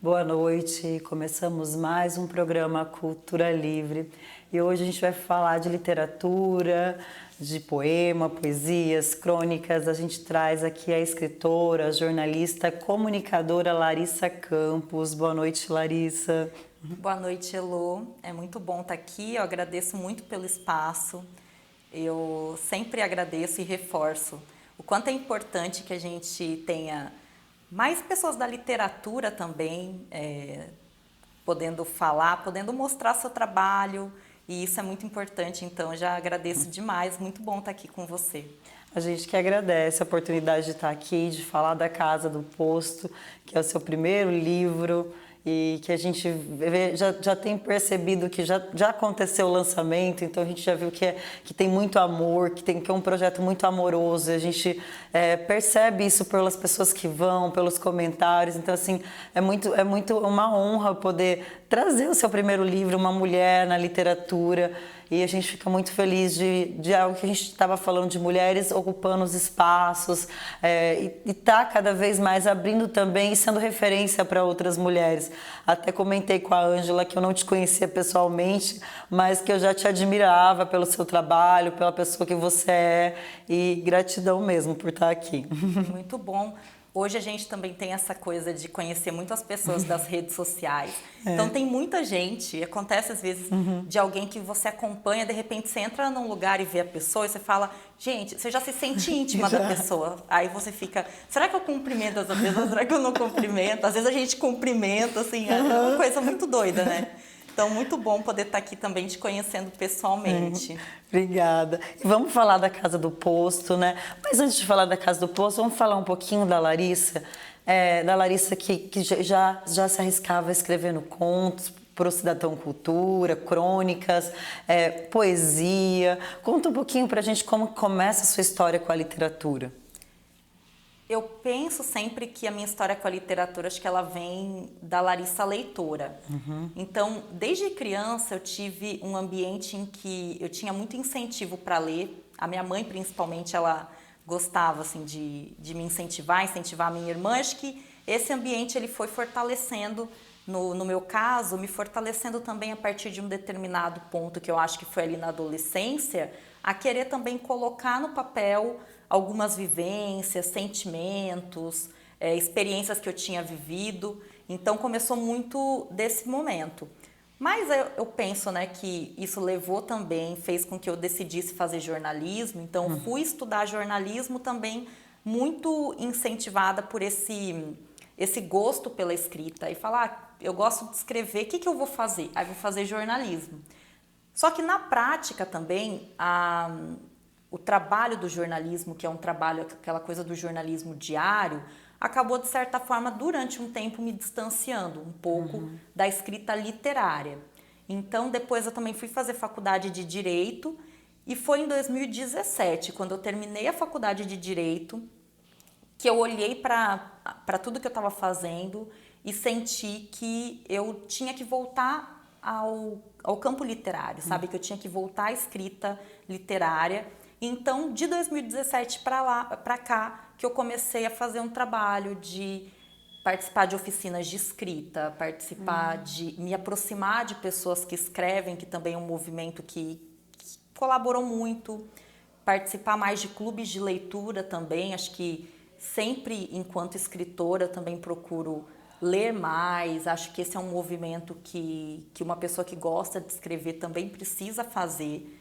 Boa noite, começamos mais um programa Cultura Livre e hoje a gente vai falar de literatura, de poema, poesias, crônicas. A gente traz aqui a escritora, jornalista, comunicadora Larissa Campos. Boa noite, Larissa. Boa noite, Elô. É muito bom estar aqui, eu agradeço muito pelo espaço. Eu sempre agradeço e reforço o quanto é importante que a gente tenha mais pessoas da literatura também, podendo falar, podendo mostrar seu trabalho, e isso é muito importante, então eu já agradeço demais, muito bom estar aqui com você. A gente que agradece a oportunidade de estar aqui, de falar da Casa do Posto, que é o seu primeiro livro e que a gente já tem percebido que já aconteceu o lançamento, então a gente já viu que tem muito amor, que é um projeto muito amoroso, a gente percebe isso pelas pessoas que vão, pelos comentários, então assim, é muito uma honra poder trazer o seu primeiro livro, uma mulher na literatura, e a gente fica muito feliz de algo que a gente estava falando, de mulheres ocupando os espaços e tá cada vez mais abrindo também e sendo referência para outras mulheres. Até comentei com a Ângela que eu não te conhecia pessoalmente, mas que eu já te admirava pelo seu trabalho, pela pessoa que você é, e gratidão mesmo por estar aqui. Muito bom. Hoje a gente também tem essa coisa de conhecer muitas pessoas das redes sociais. Então tem muita gente, acontece às vezes de alguém que você acompanha, de repente você entra num lugar e vê a pessoa e você fala, gente, você já se sente íntima da pessoa. Aí você fica, será que eu cumprimento essa pessoa? Será que eu não cumprimento? Às vezes a gente cumprimenta, assim, é uma coisa muito doida, né? Então, muito bom poder estar aqui também te conhecendo pessoalmente. Obrigada. E vamos falar da Casa do Posto, né? Mas antes de falar da Casa do Posto, vamos falar um pouquinho da Larissa. Da Larissa que já se arriscava escrevendo contos para o Cidadão Cultura, crônicas, poesia. Conta um pouquinho para a gente como começa a sua história com a literatura. Eu penso sempre que a minha história com a literatura, acho que ela vem da Larissa leitora. Então, desde criança eu tive um ambiente em que eu tinha muito incentivo para ler. A minha mãe, principalmente, ela gostava assim, de me incentivar a minha irmã. Acho que esse ambiente ele foi fortalecendo, no meu caso, me fortalecendo também a partir de um determinado ponto que eu acho que foi ali na adolescência, a querer também colocar no papel algumas vivências, sentimentos, experiências que eu tinha vivido. Então começou muito desse momento. Mas eu penso, né, que isso levou também, fez com que eu decidisse fazer jornalismo. Então fui estudar jornalismo também muito incentivada por esse gosto pela escrita. E falar, eu gosto de escrever, o que eu vou fazer? Aí vou fazer jornalismo. Só que na prática também, o trabalho do jornalismo, que é um trabalho, aquela coisa do jornalismo diário, acabou, de certa forma, durante um tempo me distanciando um pouco da escrita literária. Então, depois eu também fui fazer faculdade de Direito e foi em 2017, quando eu terminei a faculdade de Direito, que eu olhei para tudo que eu estava fazendo e senti que eu tinha que voltar ao campo literário, sabe? Que eu tinha que voltar à escrita literária. Então, de 2017 para cá, que eu comecei a fazer um trabalho de participar de oficinas de escrita, de me aproximar de pessoas que escrevem, que também é um movimento que colaborou muito, participar mais de clubes de leitura também. Acho que sempre, enquanto escritora, também procuro ler mais. Acho que esse é um movimento que uma pessoa que gosta de escrever também precisa fazer.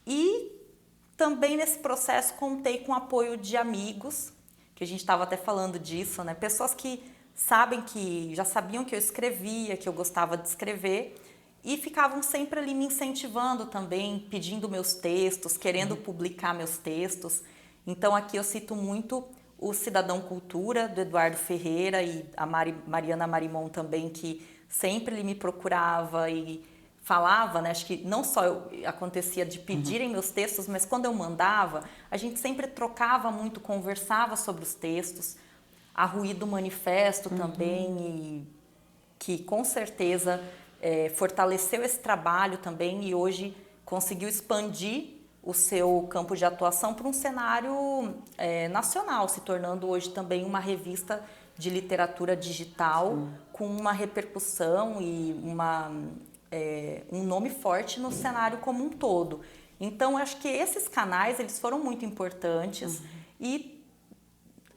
E também nesse processo contei com o apoio de amigos, que a gente estava até falando disso, né? Pessoas que já sabiam que eu escrevia, que eu gostava de escrever e ficavam sempre ali me incentivando também, pedindo meus textos, querendo publicar meus textos. Então aqui eu cito muito o Cidadão Cultura, do Eduardo Ferreira, e a Mariana Marimon também, que sempre ele me procurava e falava, né? Acho que não só acontecia de pedirem meus textos, mas quando eu mandava, a gente sempre trocava muito, conversava sobre os textos. A Ruído Manifesto também, e que com certeza fortaleceu esse trabalho também e hoje conseguiu expandir o seu campo de atuação para um cenário nacional, se tornando hoje também uma revista de literatura digital com uma repercussão e um nome forte no cenário como um todo. Então, acho que esses canais, eles foram muito importantes e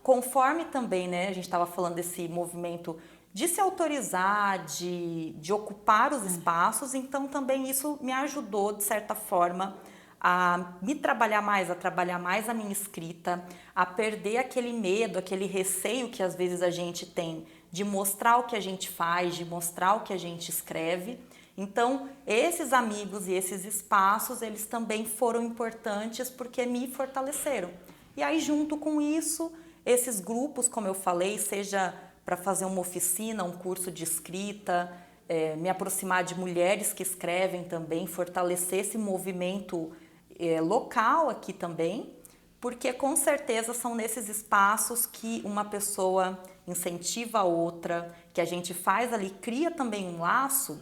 conforme também, né, a gente estava falando desse movimento de se autorizar, de ocupar os espaços, então também isso me ajudou, de certa forma, a me trabalhar mais, a trabalhar mais a minha escrita, a perder aquele medo, aquele receio que às vezes a gente tem de mostrar o que a gente faz, de mostrar o que a gente escreve. Então, esses amigos e esses espaços, eles também foram importantes porque me fortaleceram. E aí, junto com isso, esses grupos, como eu falei, seja para fazer uma oficina, um curso de escrita, me aproximar de mulheres que escrevem também, fortalecer esse movimento local aqui também, porque com certeza são nesses espaços que uma pessoa incentiva a outra, que a gente faz ali, cria também um laço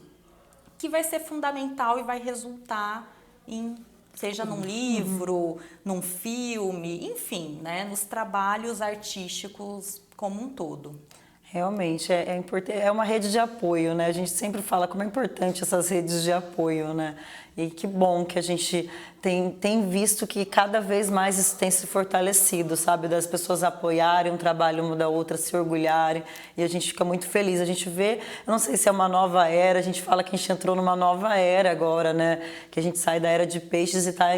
que vai ser fundamental e vai resultar em, seja num livro, num filme, enfim, né, nos trabalhos artísticos como um todo. Realmente, é uma rede de apoio, né? A gente sempre fala como é importante essas redes de apoio, né? E que bom que a gente tem visto que cada vez mais isso tem se fortalecido, sabe? Das pessoas apoiarem um trabalho uma da outra, se orgulharem, e a gente fica muito feliz. A gente vê, eu não sei se é uma nova era, a gente fala que a gente entrou numa nova era agora, né? Que a gente sai da era de peixes e está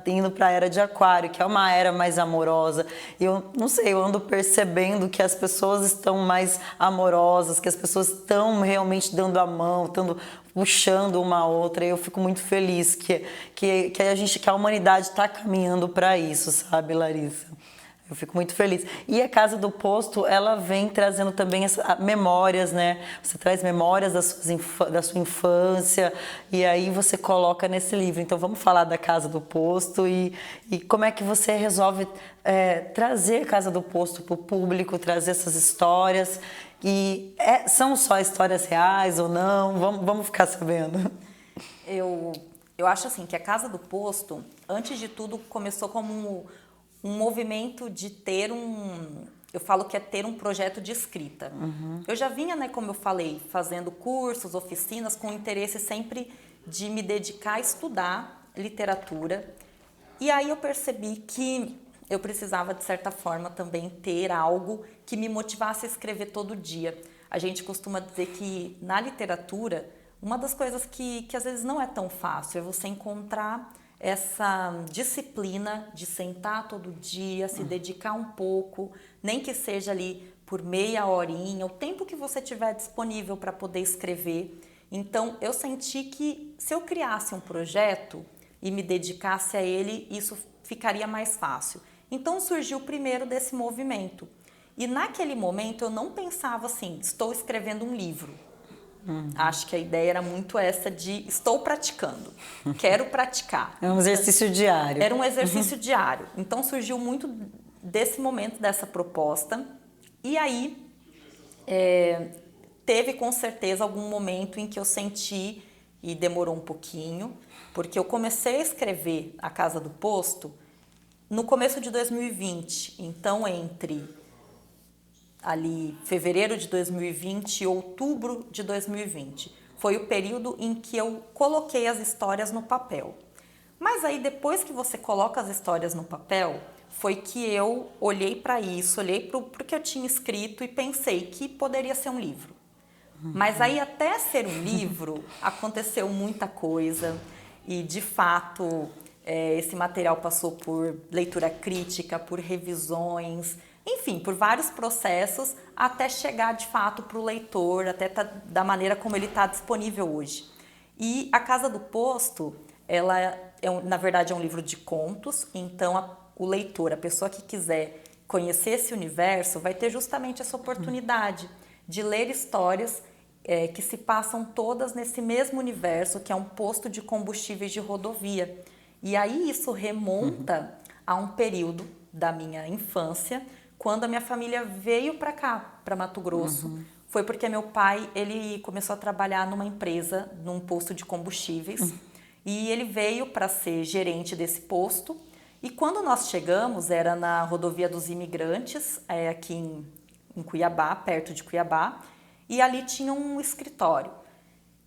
indo para a era de aquário, que é uma era mais amorosa. E eu não sei, eu ando percebendo que as pessoas estão mais amorosas, que as pessoas estão realmente dando a mão, estão puxando uma a outra, e eu fico muito feliz que a humanidade está caminhando para isso, sabe, Larissa? Eu fico muito feliz. E a Casa do Posto, ela vem trazendo também memórias, né? Você traz memórias da sua infância e aí você coloca nesse livro. Então vamos falar da Casa do Posto e como é que você resolve trazer a Casa do Posto para o público, trazer essas histórias. E são só histórias reais ou não? Vamos ficar sabendo. Eu acho assim que a Casa do Posto, antes de tudo, começou como um movimento de ter eu falo que é ter um projeto de escrita. Eu já vinha, né, como eu falei, fazendo cursos, oficinas, com interesse sempre de me dedicar a estudar literatura. E aí eu percebi que eu precisava, de certa forma, também ter algo que me motivasse a escrever todo dia. A gente costuma dizer que na literatura, uma das coisas que às vezes não é tão fácil é você encontrar essa disciplina de sentar todo dia, se dedicar um pouco, nem que seja ali por meia horinha, o tempo que você tiver disponível para poder escrever. Então, eu senti que se eu criasse um projeto e me dedicasse a ele, isso ficaria mais fácil. Então, surgiu primeiro desse movimento. E naquele momento, eu não pensava assim, estou escrevendo um livro. Acho que a ideia era muito essa de estou praticando, quero praticar. É um exercício diário. Era um exercício diário. Então surgiu muito desse momento, dessa proposta. E aí teve com certeza algum momento em que eu senti, e demorou um pouquinho, porque eu comecei a escrever A Casa do Posto no começo de 2020. Então entre ali fevereiro de 2020 e outubro de 2020. Foi o período em que eu coloquei as histórias no papel. Mas aí depois que você coloca as histórias no papel, foi que eu olhei para isso, olhei para o que eu tinha escrito e pensei que poderia ser um livro. Mas aí até ser um livro, aconteceu muita coisa e de fato esse material passou por leitura crítica, por revisões, enfim, por vários processos até chegar de fato para o leitor, até da maneira como ele está disponível hoje. E A Casa do Posto, ela na verdade é um livro de contos, então o leitor, a pessoa que quiser conhecer esse universo, vai ter justamente essa oportunidade de ler histórias que se passam todas nesse mesmo universo, que é um posto de combustíveis de rodovia. E aí isso remonta a um período da minha infância, quando a minha família veio para cá, para Mato Grosso. Foi porque meu pai, ele começou a trabalhar numa empresa, num posto de combustíveis, e ele veio para ser gerente desse posto. E quando nós chegamos, era na rodovia dos Imigrantes, aqui em em Cuiabá, perto de Cuiabá, e ali tinha um escritório.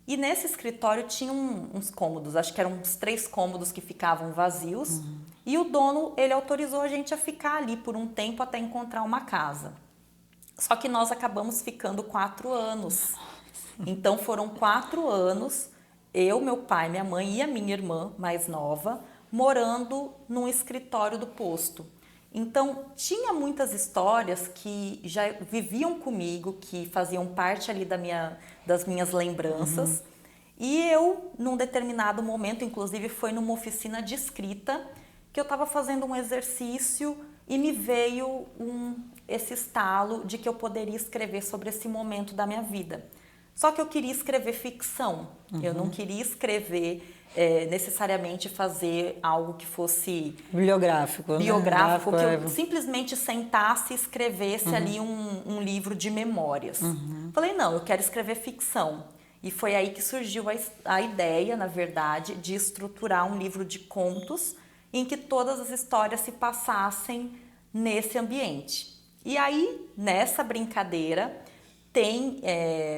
E nesse escritório tinha uns cômodos, acho que eram uns 3 cômodos que ficavam vazios, e o dono, ele autorizou a gente a ficar ali por um tempo até encontrar uma casa. Só que nós acabamos ficando 4 anos. Então foram 4 anos, eu, meu pai, minha mãe e a minha irmã mais nova, morando num escritório do posto. Então tinha muitas histórias que já viviam comigo, que faziam parte ali das minhas lembranças. E eu, num determinado momento, inclusive foi numa oficina de escrita, que eu estava fazendo um exercício e me veio esse estalo de que eu poderia escrever sobre esse momento da minha vida. Só que eu queria escrever ficção, eu não queria escrever necessariamente fazer algo que fosse biográfico, que eu simplesmente sentasse e escrevesse ali um livro de memórias. Falei, não, eu quero escrever ficção. E foi aí que surgiu a ideia, na verdade, de estruturar um livro de contos em que todas as histórias se passassem nesse ambiente. E aí, nessa brincadeira, tem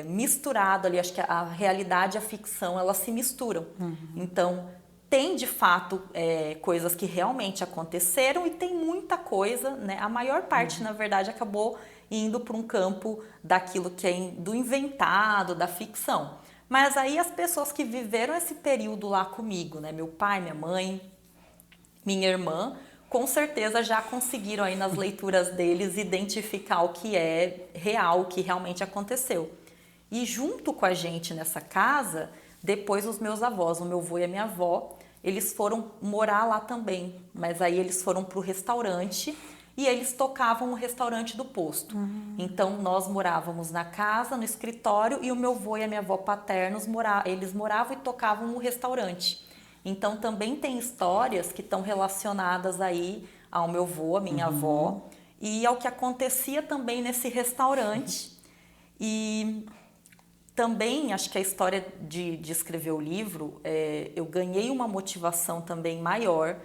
misturado ali, acho que a realidade e a ficção, elas se misturam. Então, tem de fato coisas que realmente aconteceram e tem muita coisa, né? A maior parte, na verdade, acabou indo para um campo daquilo que é do inventado, da ficção. Mas aí as pessoas que viveram esse período lá comigo, né? Meu pai, minha mãe, minha irmã, com certeza já conseguiram aí nas leituras deles identificar o que é real, o que realmente aconteceu. E junto com a gente nessa casa, depois os meus avós, o meu avô e a minha avó, eles foram morar lá também, mas aí eles foram para o restaurante e eles tocavam o restaurante do posto. Então nós morávamos na casa, no escritório, e o meu avô e a minha avó paternos eles moravam e tocavam o restaurante. Então também tem histórias que estão relacionadas aí ao meu avô, à minha avó, e ao que acontecia também nesse restaurante. E também acho que a história de escrever o livro, eu ganhei uma motivação também maior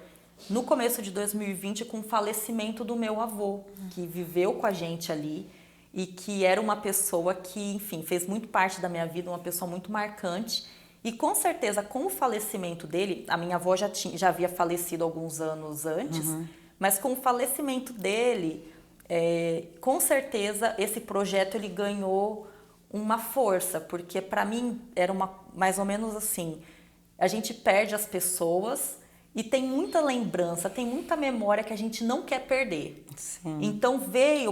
no começo de 2020 com o falecimento do meu avô, que viveu com a gente ali e que era uma pessoa que, enfim, fez muito parte da minha vida, uma pessoa muito marcante. E com certeza, com o falecimento dele, a minha avó já havia falecido alguns anos antes, mas com o falecimento dele, com certeza esse projeto ele ganhou uma força, porque para mim era mais ou menos assim, a gente perde as pessoas e tem muita lembrança, tem muita memória que a gente não quer perder. Sim. Então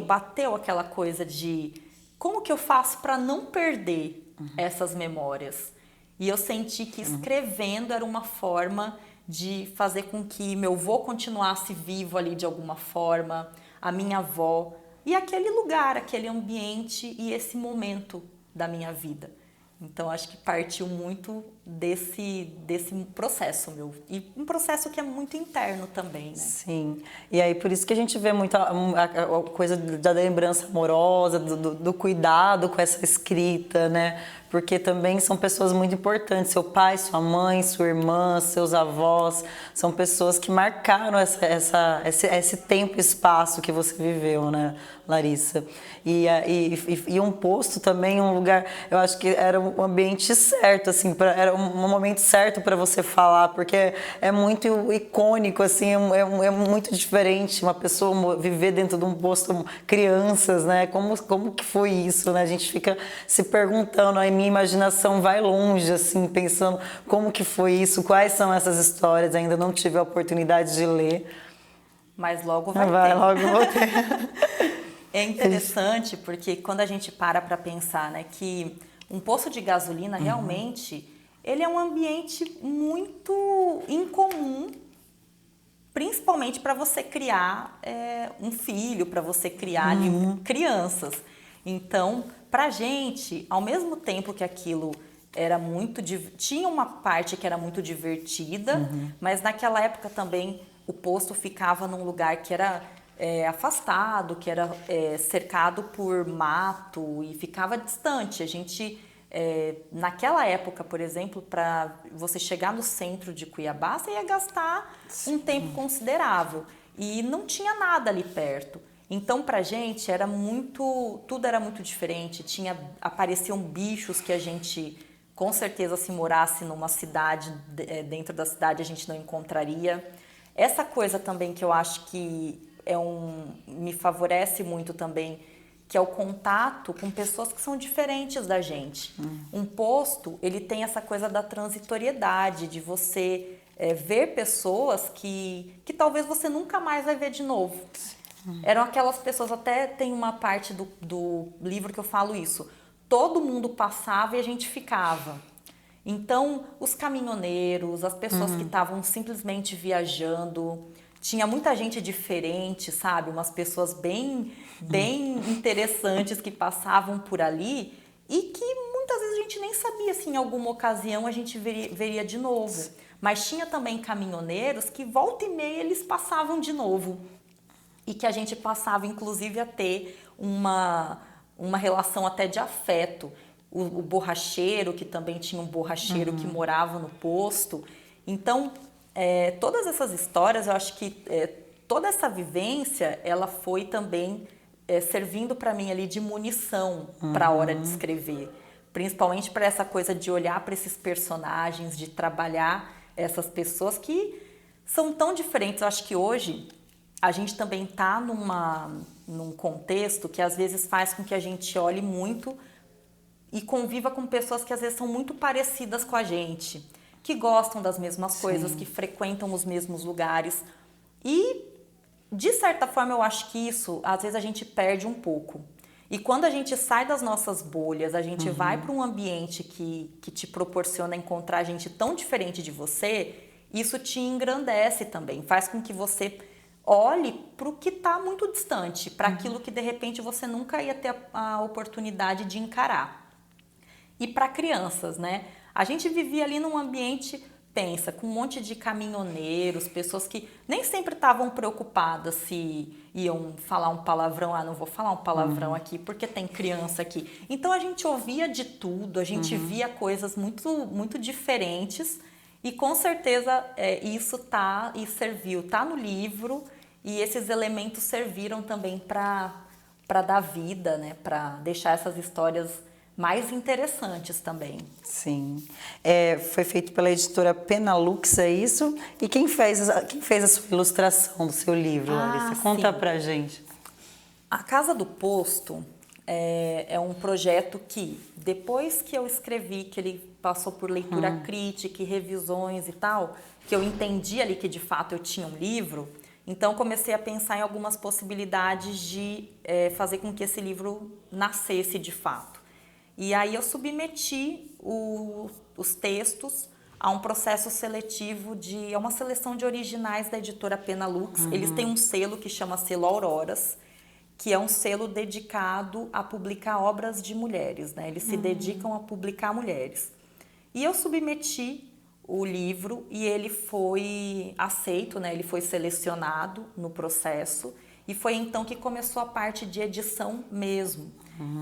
bateu aquela coisa de como que eu faço para não perder essas memórias? E eu senti que escrevendo era uma forma de fazer com que meu avô continuasse vivo ali de alguma forma, a minha avó, e aquele lugar, aquele ambiente e esse momento da minha vida. Então, acho que partiu muito desse processo meu. E um processo que é muito interno também, né? Sim. E aí, por isso que a gente vê muito a coisa da lembrança amorosa, do cuidado com essa escrita, né? Porque também são pessoas muito importantes. Seu pai, sua mãe, sua irmã, seus avós, são pessoas que marcaram esse tempo e espaço que você viveu, né, Larissa? E um posto também, um lugar, eu acho que era um ambiente certo, assim, era um momento certo para você falar, porque é muito icônico, assim, é muito diferente uma pessoa viver dentro de um posto, crianças, né? Como que foi isso, né? A gente fica se perguntando, a minha imaginação vai longe, assim, pensando como que foi isso, quais são essas histórias, ainda não tive a oportunidade de ler. Mas logo vai ter. Logo vou ter. É interessante porque quando a gente para pensar, né, que um posto de gasolina realmente ele é um ambiente muito incomum, principalmente para você criar um filho, para você criar ali crianças. Então, pra gente, ao mesmo tempo que aquilo era tinha uma parte que era muito divertida, mas naquela época também o posto ficava num lugar que era afastado, que era cercado por mato e ficava distante. A gente, naquela época, por exemplo, para você chegar no centro de Cuiabá, você ia gastar um tempo considerável e não tinha nada ali perto. Então, pra gente, tudo era muito diferente. Apareciam bichos que a gente, com certeza, se morasse numa cidade, dentro da cidade, a gente não encontraria. Essa coisa também que eu acho que me favorece muito também, que é o contato com pessoas que são diferentes da gente. Um posto, ele tem essa coisa da transitoriedade, de você ver pessoas que talvez você nunca mais vai ver de novo. Eram aquelas pessoas, até tem uma parte do livro que eu falo isso, todo mundo passava e a gente ficava. Então, os caminhoneiros, as pessoas que estavam simplesmente viajando, tinha muita gente diferente, sabe? Umas pessoas bem interessantes que passavam por ali e que muitas vezes a gente nem sabia se em alguma ocasião a gente veria de novo. Mas tinha também caminhoneiros que volta e meia eles passavam de novo e que a gente passava inclusive a ter uma relação até de afeto. O borracheiro, que também tinha um borracheiro que morava no posto. Então, todas essas histórias, eu acho que toda essa vivência, ela foi também servindo para mim ali de munição para a hora de escrever. Principalmente para essa coisa de olhar para esses personagens, de trabalhar essas pessoas que são tão diferentes. Eu acho que hoje a gente também está num contexto que às vezes faz com que a gente olhe muito e conviva com pessoas que às vezes são muito parecidas com a gente, que gostam das mesmas coisas, que frequentam os mesmos lugares. E, de certa forma, eu acho que isso, às vezes, a gente perde um pouco. E quando a gente sai das nossas bolhas, a gente vai para um ambiente que te proporciona encontrar gente tão diferente de você, isso te engrandece também, faz com que você olhe para o que está muito distante, para aquilo que, de repente, você nunca ia ter a oportunidade de encarar. E para crianças, né? A gente vivia ali num ambiente, pensa, com um monte de caminhoneiros, pessoas que nem sempre estavam preocupadas se iam falar um palavrão. Não vou falar um palavrão aqui porque tem criança aqui. Então a gente ouvia de tudo, a gente via coisas muito, muito diferentes e com certeza isso tá no livro e esses elementos serviram também para dar vida, né? Para deixar essas histórias mais interessantes também. Sim. Foi feito pela editora Penalux, é isso? E quem fez a sua ilustração do seu livro, Larissa? Conta pra gente. A Casa do Posto é um projeto que, depois que eu escrevi, que ele passou por leitura crítica e revisões e tal, que eu entendi ali que de fato eu tinha um livro, então comecei a pensar em algumas possibilidades de fazer com que esse livro nascesse de fato. E aí eu submeti os textos a um processo seletivo é uma seleção de originais da editora Penalux. Eles têm um selo que chama Selo Auroras, que é um selo dedicado a publicar obras de mulheres, né? Eles se dedicam a publicar mulheres. E eu submeti o livro e ele foi aceito, né? Ele foi selecionado no processo e foi então que começou a parte de edição mesmo.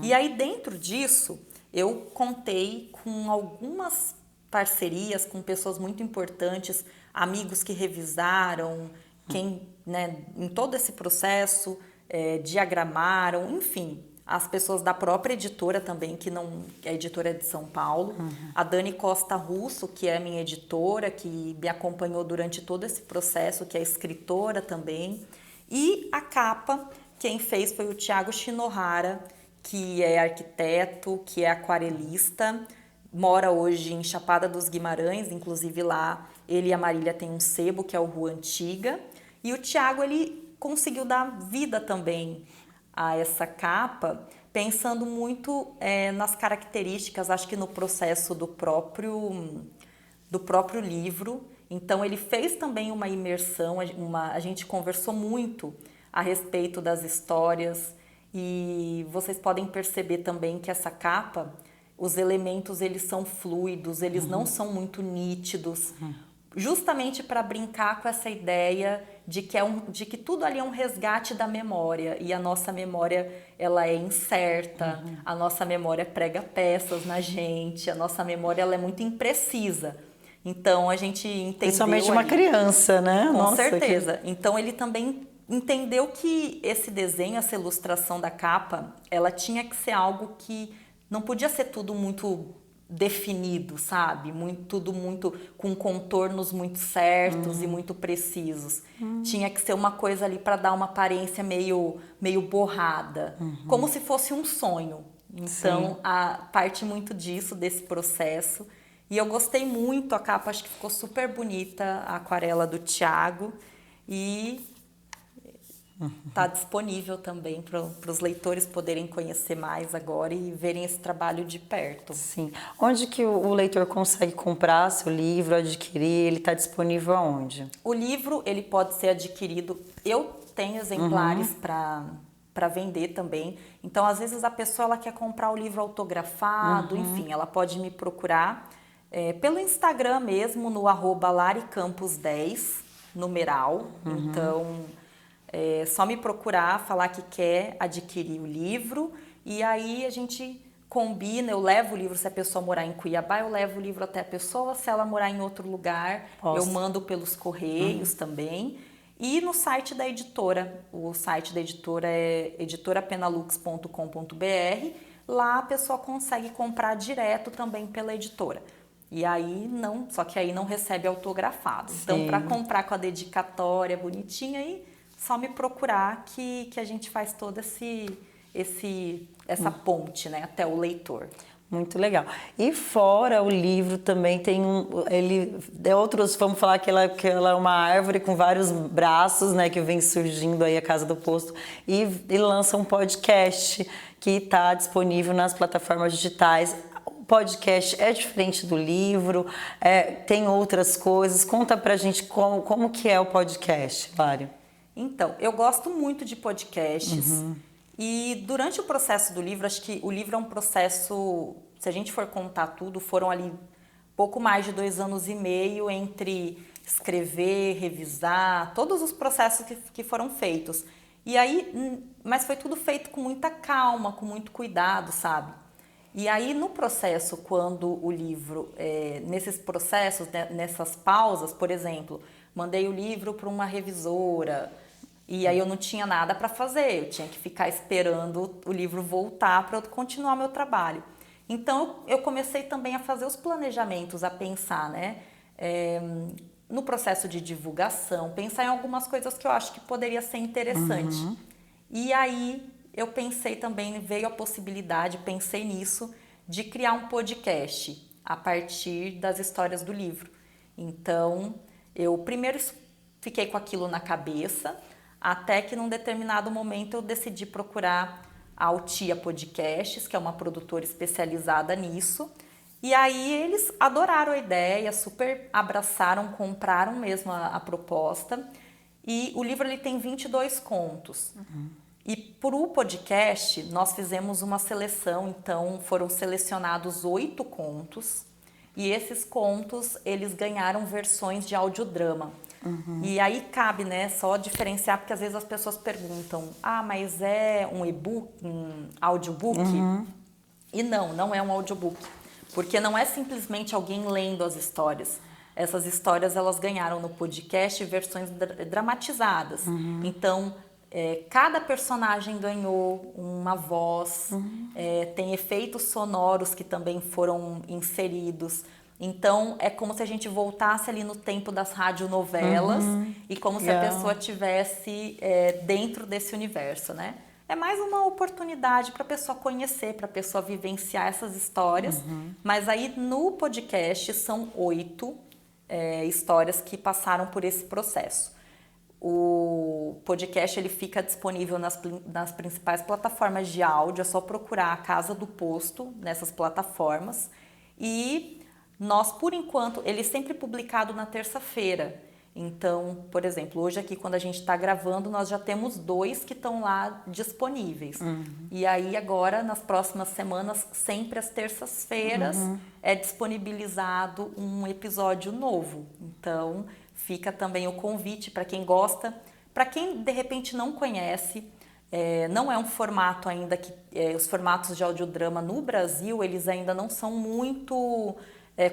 E aí dentro disso eu contei com algumas parcerias com pessoas muito importantes, amigos que revisaram, em todo esse processo diagramaram, enfim, as pessoas da própria editora também, a editora é de São Paulo, a Dani Costa Russo, que é minha editora, que me acompanhou durante todo esse processo, que é escritora também, e a capa, quem fez foi o Thiago Shinohara, que é arquiteto, que é aquarelista, mora hoje em Chapada dos Guimarães, inclusive lá ele e a Marília têm um sebo, que é o Rua Antiga, e o Thiago, ele conseguiu dar vida também a essa capa, pensando muito nas características, acho que no processo do próprio livro. Então ele fez também uma imersão, a gente conversou muito a respeito das histórias, e vocês podem perceber também que essa capa, os elementos eles são fluidos, eles não são muito nítidos, justamente para brincar com essa ideia de que tudo ali é um resgate da memória, e a nossa memória ela é incerta, a nossa memória prega peças na gente, a nossa memória ela é muito imprecisa. Então a gente entendeu principalmente uma criança, né? Com certeza. Então ele também entendeu que esse desenho, essa ilustração da capa, ela tinha que ser algo que não podia ser tudo muito definido, sabe? Tudo muito com contornos muito certos e muito precisos. Tinha que ser uma coisa ali para dar uma aparência meio borrada, como se fosse um sonho. Então, parte muito disso, desse processo. E eu gostei muito, a capa acho que ficou super bonita, a aquarela do Thiago. E está disponível também para os leitores poderem conhecer mais agora e verem esse trabalho de perto. Sim. Onde que o leitor consegue comprar seu livro, adquirir? Ele está disponível aonde? O livro, ele pode ser adquirido. Eu tenho exemplares para vender também. Então, às vezes, a pessoa ela quer comprar o livro autografado, enfim, ela pode me procurar pelo Instagram mesmo, no @laricampos10, numeral. Então, é só me procurar, falar que quer adquirir o livro e aí a gente combina, eu levo o livro, se a pessoa morar em Cuiabá, eu levo o livro até a pessoa, se ela morar em outro lugar, eu mando pelos correios também. E no site da editora, o site da editora é editorapenalux.com.br, lá a pessoa consegue comprar direto também pela editora. E aí só que aí não recebe autografado. Sim. Então, para comprar com a dedicatória bonitinha aí, só me procurar que a gente faz toda essa ponte, né, até o leitor. Muito legal. E fora o livro também tem outros, vamos falar que ela é uma árvore com vários braços, né, que vem surgindo aí a Casa do Posto e lança um podcast que está disponível nas plataformas digitais. O podcast é diferente do livro, tem outras coisas. Conta pra gente como que é o podcast, Lari. Então, eu gosto muito de podcasts e durante o processo do livro, acho que o livro é um processo, se a gente for contar tudo, foram ali pouco mais de 2 anos e meio entre escrever, revisar, todos os processos que foram feitos. E aí, mas foi tudo feito com muita calma, com muito cuidado, sabe? E aí no processo, quando o livro, nesses processos, nessas pausas, por exemplo, mandei o livro para uma revisora, e aí eu não tinha nada para fazer, eu tinha que ficar esperando o livro voltar para eu continuar meu trabalho. Então eu comecei também a fazer os planejamentos, a pensar, né, no processo de divulgação, pensar em algumas coisas que eu acho que poderia ser interessante. E aí eu pensei também, veio a possibilidade, pensei nisso, de criar um podcast a partir das histórias do livro. Então eu primeiro fiquei com aquilo na cabeça, até que num determinado momento eu decidi procurar a Altia Podcasts, que é uma produtora especializada nisso. E aí eles adoraram a ideia, super abraçaram, compraram mesmo a proposta. E o livro ele tem 22 contos. E para o podcast nós fizemos uma seleção, então foram selecionados 8 contos. E esses contos eles ganharam versões de audiodrama. E aí cabe, né, só diferenciar, porque às vezes as pessoas perguntam, mas é um e-book, um audiobook? E não é um audiobook, porque não é simplesmente alguém lendo as histórias. Essas histórias elas ganharam no podcast versões dramatizadas. Então, cada personagem ganhou uma voz, tem efeitos sonoros que também foram inseridos. Então, é como se a gente voltasse ali no tempo das radionovelas e como se a pessoa estivesse dentro desse universo, né? É mais uma oportunidade para a pessoa conhecer, para a pessoa vivenciar essas histórias. Mas aí no podcast são 8 histórias que passaram por esse processo. O podcast ele fica disponível nas principais plataformas de áudio, é só procurar a Casa do Posto nessas plataformas. E nós, por enquanto, ele é sempre publicado na terça-feira. Então, por exemplo, hoje aqui quando a gente está gravando, nós já temos 2 que estão lá disponíveis. E aí agora, nas próximas semanas, sempre às terças-feiras, é disponibilizado um episódio novo. Então, fica também o convite para quem gosta, para quem de repente não conhece. Não é um formato ainda que... os formatos de audiodrama no Brasil, eles ainda não são muito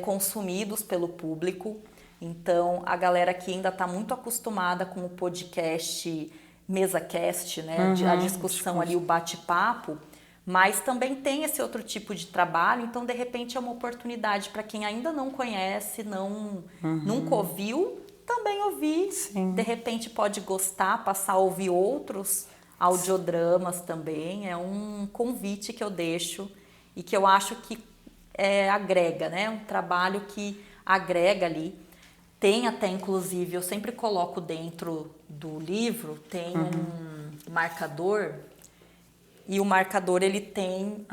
consumidos pelo público. Então, a galera aqui ainda está muito acostumada com o podcast mesa cast, né? A discussão ali, o bate-papo, mas também tem esse outro tipo de trabalho, então de repente é uma oportunidade para quem ainda não conhece, nunca ouviu, também ouvir. Sim. De repente pode gostar, passar a ouvir outros audiodramas também. É um convite que eu deixo e que eu acho que agrega, né? Um trabalho que agrega ali. Tem até, inclusive, eu sempre coloco dentro do livro, tem um marcador, e o marcador ele tem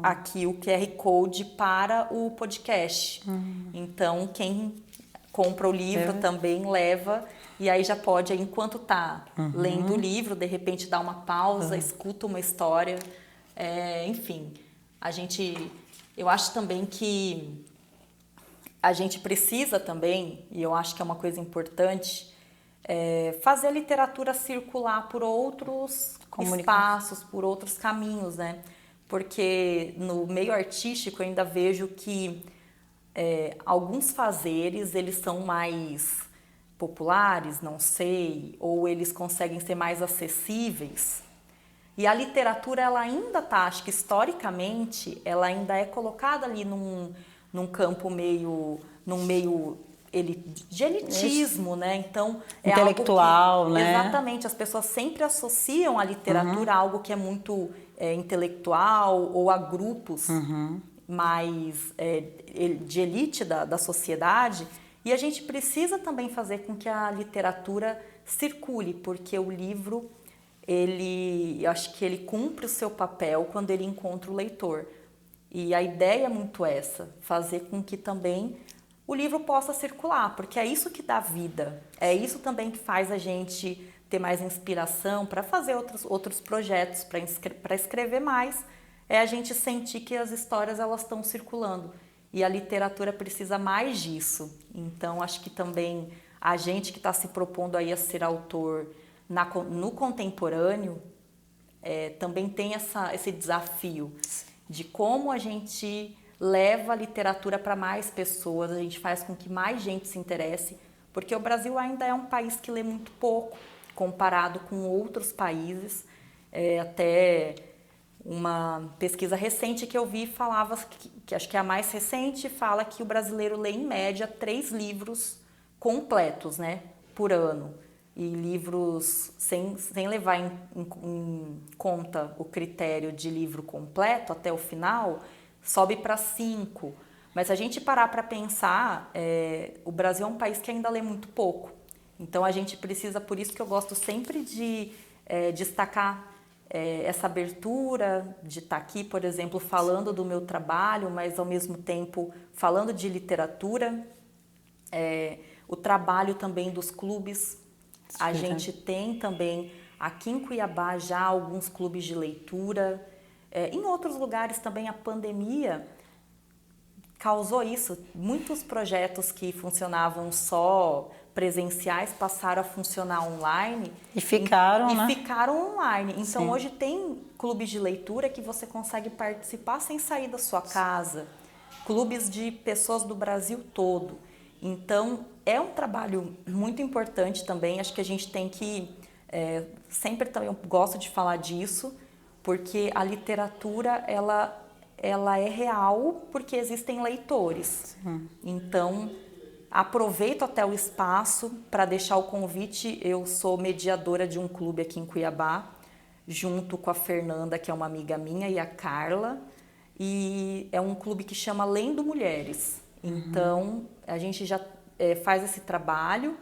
aqui o QR Code para o podcast. Então, quem compra o livro também leva, e aí já pode, enquanto tá lendo o livro, de repente dá uma pausa, escuta uma história. Enfim, eu acho também que a gente precisa também, e eu acho que é uma coisa importante, fazer a literatura circular por outros espaços, por outros caminhos, né? Porque no meio artístico eu ainda vejo que alguns fazeres, eles são mais populares, não sei, ou eles conseguem ser mais acessíveis. E a literatura, ela ainda tá, acho que historicamente, ela ainda é colocada ali num campo num meio de elitismo, né? Então, intelectual, algo que, né? Exatamente, as pessoas sempre associam a literatura a algo que é muito intelectual ou a grupos mais de elite da sociedade. E a gente precisa também fazer com que a literatura circule, porque o livro, eu acho que ele cumpre o seu papel quando ele encontra o leitor. E a ideia é muito essa, fazer com que também o livro possa circular, porque é isso que dá vida, é isso também que faz a gente ter mais inspiração para fazer outros projetos, para escrever mais, é a gente sentir que as histórias elas estão circulando. E a literatura precisa mais disso. Então, acho que também a gente que está se propondo aí a ser autor no contemporâneo, também tem esse desafio de como a gente leva a literatura para mais pessoas, a gente faz com que mais gente se interesse, porque o Brasil ainda é um país que lê muito pouco, comparado com outros países. Até uma pesquisa recente que eu vi falava, que acho que é a mais recente, fala que o brasileiro lê em média 3 livros completos, né, por ano. E livros, sem levar em conta o critério de livro completo até o final, sobe para 5. Mas se a gente parar para pensar, o Brasil é um país que ainda lê muito pouco. Então a gente precisa, por isso que eu gosto sempre de destacar essa abertura, de estar aqui, por exemplo, falando do meu trabalho, mas ao mesmo tempo falando de literatura, o trabalho também dos clubes. A gente tem também aqui em Cuiabá já alguns clubes de leitura. Em outros lugares também a pandemia causou isso. Muitos projetos que funcionavam só presenciais passaram a funcionar online. E ficaram, né? Ficaram online. Então hoje tem clubes de leitura que você consegue participar sem sair da sua casa. Clubes de pessoas do Brasil todo. Então, é um trabalho muito importante também. Acho que a gente tem que... sempre também eu gosto de falar disso, porque a literatura, ela é real porque existem leitores. Então, aproveito até o espaço para deixar o convite. Eu sou mediadora de um clube aqui em Cuiabá, junto com a Fernanda, que é uma amiga minha, e a Carla. E é um clube que chama Lendo Mulheres. Então, a gente já faz esse trabalho,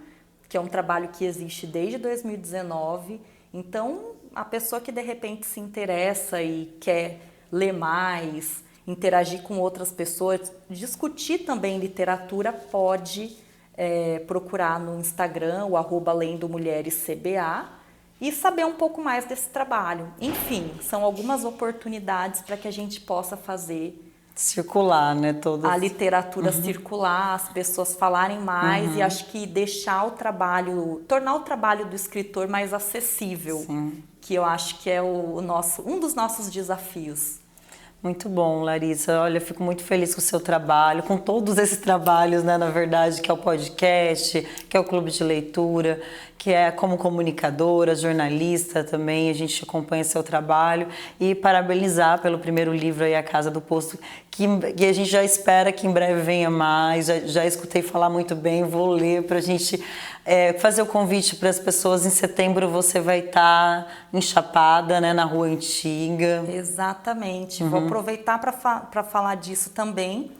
que é um trabalho que existe desde 2019. Então, a pessoa que de repente se interessa e quer ler mais, interagir com outras pessoas, discutir também literatura, pode procurar no Instagram, o @lendomulherescba, e saber um pouco mais desse trabalho. Enfim, são algumas oportunidades para que a gente possa fazer circular, né? A literatura circular, as pessoas falarem mais, e acho que tornar o trabalho do escritor mais acessível, que eu acho que é um dos nossos desafios. Muito bom, Larissa. Olha, eu fico muito feliz com o seu trabalho, com todos esses trabalhos, né, na verdade, que é o podcast, que é o clube de leitura, que é como comunicadora, jornalista também, a gente acompanha seu trabalho e parabenizar pelo primeiro livro aí, A Casa do Posto, que a gente já espera que em breve venha mais, já escutei falar muito bem, vou ler para a gente fazer o convite para as pessoas. Em setembro você vai estar em Chapada, né, na Rua Antiga. Exatamente, vou aproveitar para falar disso também.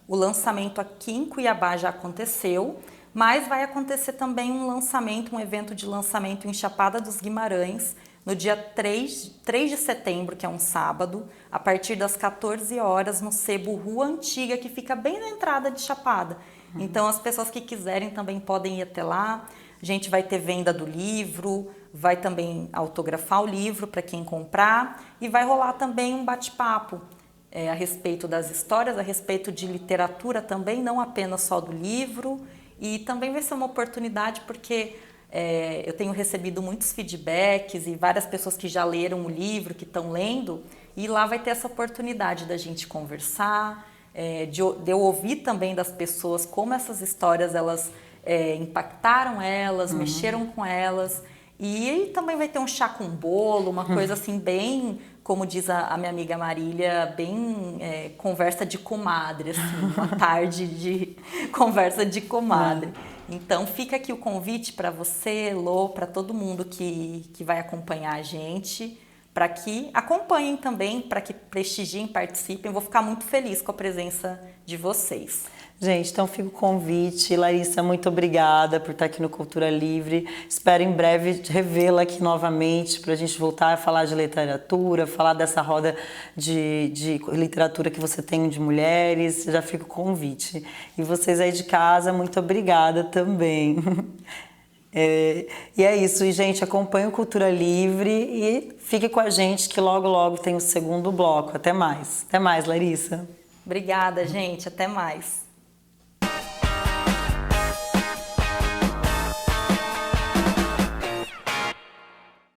O lançamento aqui em Cuiabá já aconteceu, mas vai acontecer também um evento de lançamento em Chapada dos Guimarães, no dia 3 de setembro, que é um sábado, a partir das 14 horas, no Sebo Rua Antiga, que fica bem na entrada de Chapada. Então, as pessoas que quiserem também podem ir até lá. A gente vai ter venda do livro, vai também autografar o livro para quem comprar e vai rolar também um bate-papo a respeito das histórias, a respeito de literatura também, não apenas só do livro. E também vai ser uma oportunidade porque eu tenho recebido muitos feedbacks e várias pessoas que já leram o livro, que estão lendo, e lá vai ter essa oportunidade da gente conversar, de eu ouvir também das pessoas como essas histórias elas impactaram elas, mexeram com elas. E aí também vai ter um chá com bolo, uma coisa assim bem, como diz a minha amiga Marília, bem conversa de comadre, assim, uma tarde de conversa de comadre. Então fica aqui o convite para você, Lô, para todo mundo que vai acompanhar a gente, para que acompanhem também, para que prestigiem, participem. Vou ficar muito feliz com a presença de vocês. Gente, então fica o convite. Larissa, muito obrigada por estar aqui no Cultura Livre. Espero em breve revê-la aqui novamente para a gente voltar a falar de literatura, falar dessa roda de literatura que você tem de mulheres. Já fica o convite. E vocês aí de casa, muito obrigada também. E é isso. E, gente, acompanhe o Cultura Livre e fique com a gente que logo, logo tem o segundo bloco. Até mais. Até mais, Larissa. Obrigada, gente. Até mais.